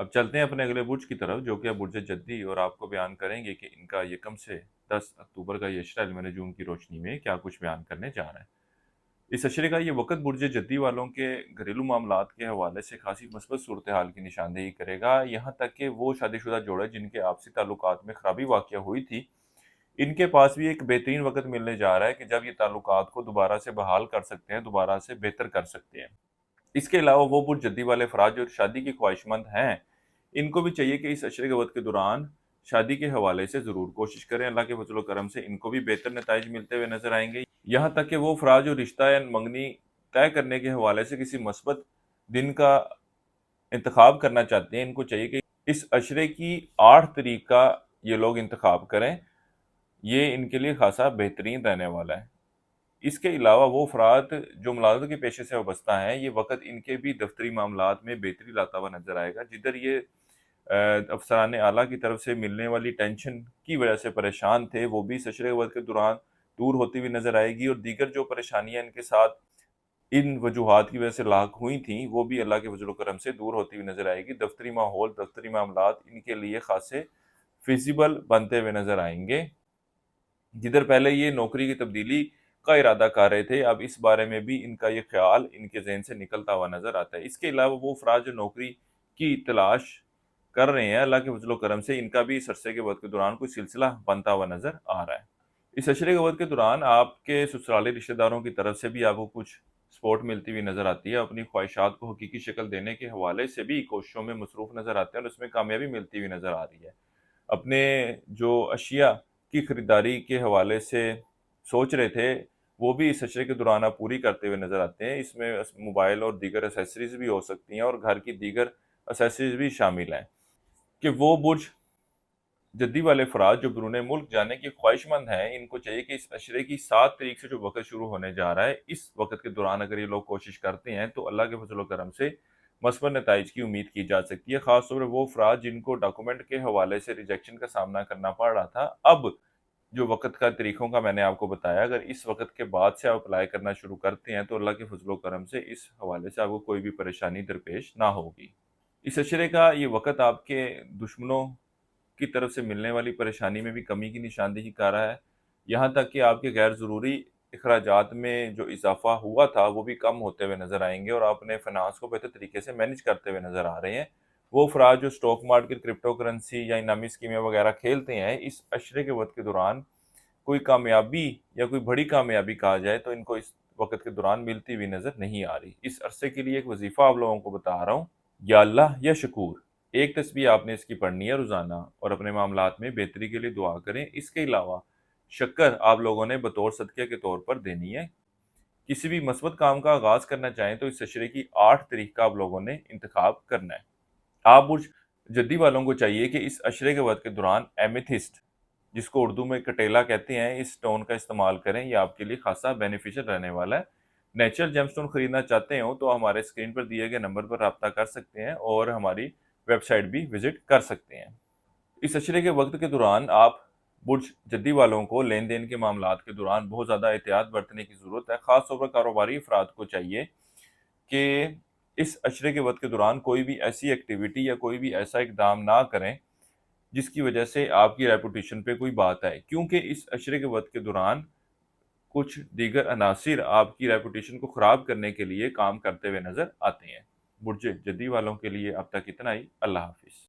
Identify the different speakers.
Speaker 1: اب چلتے ہیں اپنے اگلے برج کی طرف، جو کہ ہے برج جدی، اور آپ کو بیان کریں گے کہ ان کا یکم سے 10 اکتوبر کا یہ اشرہ علم نجوم کی روشنی میں کیا کچھ بیان کرنے جا رہا ہے۔ اس اشرے کا یہ وقت برج جدی والوں کے گھریلو معاملات کے حوالے سے خاصی مثبت صورتحال کی نشاندہی کرے گا، یہاں تک کہ وہ شادی شدہ جوڑے جن کے آپسی تعلقات میں خرابی واقع ہوئی تھی، ان کے پاس بھی ایک بہترین وقت ملنے جا رہا ہے کہ جب یہ تعلقات کو دوبارہ سے بحال کر سکتے ہیں، دوبارہ سے بہتر کر سکتے ہیں۔ اس کے علاوہ وہ برج جدی والے افراد جو شادی کی خواہش مند ہیں، ان کو بھی چاہیے کہ اس عشرے کے وقت کے دوران شادی کے حوالے سے ضرور کوشش کریں۔ اللہ کے فضل و کرم سے ان کو بھی بہتر نتائج ملتے ہوئے نظر آئیں گے۔ یہاں تک کہ وہ افراد جو رشتہ یا منگنی طے کرنے کے حوالے سے کسی مثبت دن کا انتخاب کرنا چاہتے ہیں، ان کو چاہیے کہ اس عشرے کی 8 تاریخ کا یہ لوگ انتخاب کریں، یہ ان کے لیے خاصا بہترین رہنے والا ہے۔ اس کے علاوہ وہ افراد جو ملازمت کے پیشے سے وابستہ ہیں، یہ وقت ان کے بھی دفتری معاملات میں بہتری لاتا ہوا نظر آئے گا۔ جدھر یہ افسران اعلیٰ کی طرف سے ملنے والی ٹینشن کی وجہ سے پریشان تھے، وہ بھی اس عشرے کے وقت کے دوران دور ہوتی ہوئی نظر آئے گی، اور دیگر جو پریشانیاں ان کے ساتھ ان وجوہات کی وجہ سے لاحق ہوئی تھیں، وہ بھی اللہ کے فضل و کرم سے دور ہوتی ہوئی نظر آئے گی۔ دفتری ماحول، دفتری معاملات ان کے لیے خاصے فیزیبل بنتے ہوئے نظر آئیں گے۔ جدھر پہلے یہ نوکری کی تبدیلی کا ارادہ کر رہے تھے، اب اس بارے میں بھی ان کا یہ خیال ان کے ذہن سے نکلتا ہوا نظر آتا ہے۔ اس کے علاوہ وہ افراد جو نوکری کی تلاش کر رہے ہیں، اللہ کے فضل و کرم سے ان کا بھی اس عرصے کے وقت کے دوران کوئی سلسلہ بنتا ہوا نظر آ رہا ہے۔ اس عشرے کے وقت کے دوران آپ کے سسرالی رشتہ داروں کی طرف سے بھی آپ کو کچھ سپورٹ ملتی ہوئی نظر آتی ہے، اپنی خواہشات کو حقیقی شکل دینے کے حوالے سے بھی کوششوں میں مصروف نظر آتے ہیں، اور اس میں کامیابی ملتی ہوئی نظر آ رہی ہے۔ اپنے جو اشیاء کی خریداری کے حوالے سے سوچ رہے تھے، وہ بھی اس عشرے کے دوران آپ پوری کرتے ہوئے نظر آتے ہیں۔ اس میں موبائل اور دیگر اسیسریز بھی ہو سکتی ہیں، اور گھر کی دیگر اسیسریز بھی شامل ہیں کہ وہ برج جدی والے افراد جو بیرون ملک جانے کی خواہش مند ہیں، ان کو چاہیے کہ اس عشرے کی 7 تاریخ سے جو وقت شروع ہونے جا رہا ہے، اس وقت کے دوران اگر یہ لوگ کوشش کرتے ہیں تو اللہ کے فضل و کرم سے مثبت نتائج کی امید کی جا سکتی ہے۔ خاص طور پر وہ افراد جن کو ڈاکومنٹ کے حوالے سے ریجیکشن کا سامنا کرنا پڑ رہا تھا، اب جو وقت کا طریقوں کا میں نے آپ کو بتایا، اگر اس وقت کے بعد سے آپ اپلائی کرنا شروع کرتے ہیں تو اللہ کے فضل و کرم سے اس حوالے سے آپ کو کوئی بھی پریشانی درپیش نہ ہوگی۔ اس عشرے کا یہ وقت آپ کے دشمنوں کی طرف سے ملنے والی پریشانی میں بھی کمی کی نشاندہی کر رہا ہے، یہاں تک کہ آپ کے غیر ضروری اخراجات میں جو اضافہ ہوا تھا وہ بھی کم ہوتے ہوئے نظر آئیں گے، اور آپ اپنے فنانس کو بہتر طریقے سے مینج کرتے ہوئے نظر آ رہے ہیں۔ وہ افراد جو اسٹاک مارکیٹ، کرپٹو کرنسی یا انعامی اسکیمیں وغیرہ کھیلتے ہیں، اس عشرے کے وقت کے دوران کوئی کامیابی یا کوئی بڑی کامیابی کہا جائے تو ان کو اس وقت کے دوران ملتی ہوئی نظر نہیں آ رہی۔ اس عرصے کے لیے ایک وظیفہ آپ لوگوں کو بتا رہا ہوں، یا اللہ یا شکور، ایک تسبیح آپ نے اس کی پڑھنی ہے روزانہ، اور اپنے معاملات میں بہتری کے لیے دعا کریں۔ اس کے علاوہ شکر آپ لوگوں نے بطور صدقے کے طور پر دینی ہے۔ کسی بھی مثبت کام کا آغاز کرنا چاہیں تو اس عشرے کی 8 تاریخ کا آپ لوگوں نے انتخاب کرنا ہے۔ آپ برج جدی والوں کو چاہیے کہ اس عشرے کے وقت کے دوران ایمیتھسٹ، جس کو اردو میں کٹیلا کہتے ہیں، اس سٹون کا استعمال کریں، یہ آپ کے لیے خاصا بینیفیشل رہنے والا ہے۔ نیچرل جیم سٹون خریدنا چاہتے ہوں تو ہمارے اسکرین پر دیے گئے نمبر پر رابطہ کر سکتے ہیں، اور ہماری ویب سائٹ بھی وزٹ کر سکتے ہیں۔ اس عشرے کے وقت کے دوران آپ برج جدی والوں کو لین دین کے معاملات کے دوران بہت زیادہ احتیاط برتنے کی ضرورت ہے۔ خاص طور پر کاروباری افراد کو چاہیے کہ اس عشرے کے وقت کے دوران کوئی بھی ایسی ایکٹیویٹی یا کوئی بھی ایسا اقدام نہ کریں جس کی وجہ سے آپ کی ریپوٹیشن پہ کوئی بات آئے، کیونکہ اس عشرے کے وقت کے دوران کچھ دیگر عناصر آپ کی ریپوٹیشن کو خراب کرنے کے لیے کام کرتے ہوئے نظر آتے ہیں۔ برج جدی والوں کے لیے اب تک اتنا ہی۔ اللہ حافظ۔